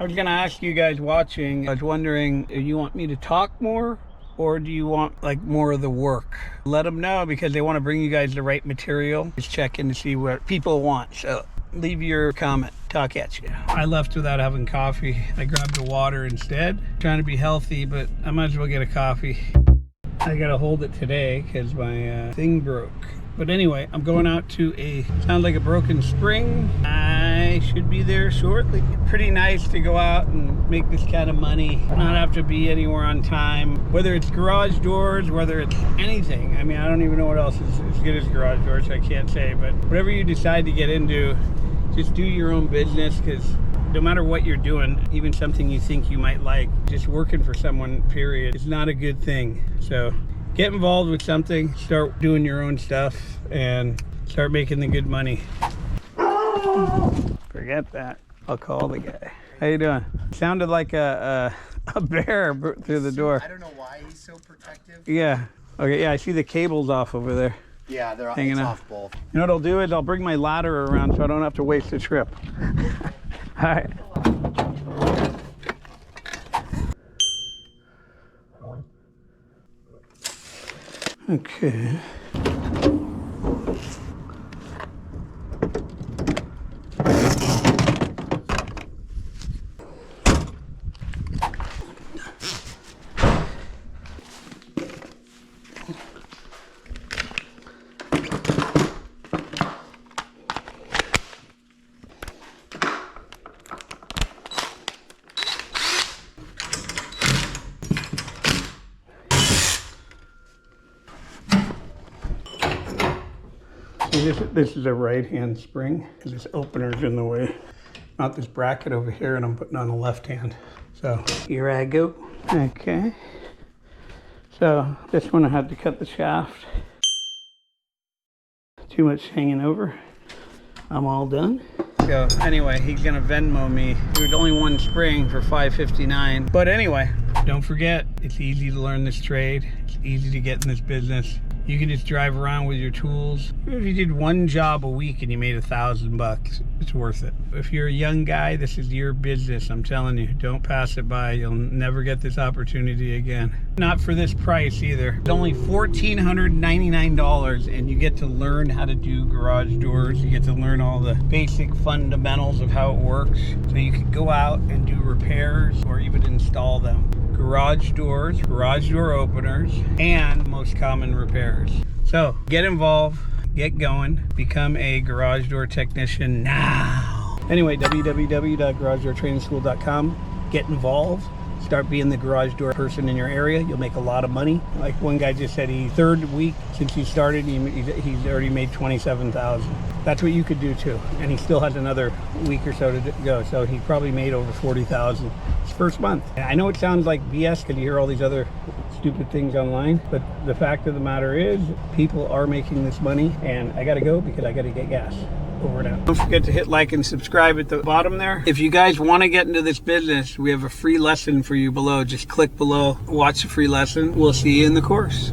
I was gonna ask you guys watching, I was wondering, do you want me to talk more or do you want like more of the work? Let them know because they want to bring you guys the right material. Just check in to see what people want. So leave your comment. Talk at you. I left without having coffee. I grabbed the water instead. Trying to be healthy, but I might as well get a coffee. I gotta hold it today because my thing broke. But anyway, I'm going out to sounds like a broken spring. I should be there shortly. Pretty nice to go out and make this kind of money, not have to be anywhere on time. Whether it's garage doors, whether it's anything. I mean, I don't even know what else is as good as garage doors, I can't say. But whatever you decide to get into, just do your own business, because no matter what you're doing, even something you think you might like, just working for someone, period, is not a good thing. So get involved with something, start doing your own stuff, and start making the good money. Forget that. I'll call the guy. How you doing? Sounded like a bear through the door. I don't know why he's so protective. Yeah. Okay, yeah, I see the cables off over there. Yeah, they're hanging off both. You know what I'll do is I'll bring my ladder around so I don't have to waste a trip. All right. Okay. This is a right-hand spring because this opener's in the way. Not this bracket over here, and I'm putting on the left hand. So here I go. Okay. So this one I had to cut the shaft. Too much hanging over. I'm all done. So anyway, he's gonna Venmo me. There's only one spring for $5.59. But anyway, don't forget, it's easy to learn this trade. It's easy to get in this business. You can just drive around with your tools. If you did one job a week and you made $1,000, it's worth it. If you're a young guy, this is your business. I'm telling you, don't pass it by. You'll never get this opportunity again. Not for this price either. It's only $1,499 and you get to learn how to do garage doors. You get to learn all the basic fundamentals of how it works. So you can go out and do repairs or even install them. Garage doors, garage door openers, and most common repairs. So get involved, get going, become a garage door technician now. Anyway, www.garagedoortrainingschool.com. Get involved. Start being the garage door person in your area. You'll make a lot of money. Like one guy just said, third week since he started, he's already made $27,000. That's what you could do too. And he still has another week or so to go. So he probably made over $40,000 his first month. And I know it sounds like BS because you hear all these other stupid things online, but the fact of the matter is people are making this money, and I gotta go because I gotta get gas. Over and out. Don't forget to hit like and subscribe at the bottom there. If you guys want to get into this business, we have a free lesson for you below. Just click below, watch the free lesson. We'll see you in the course.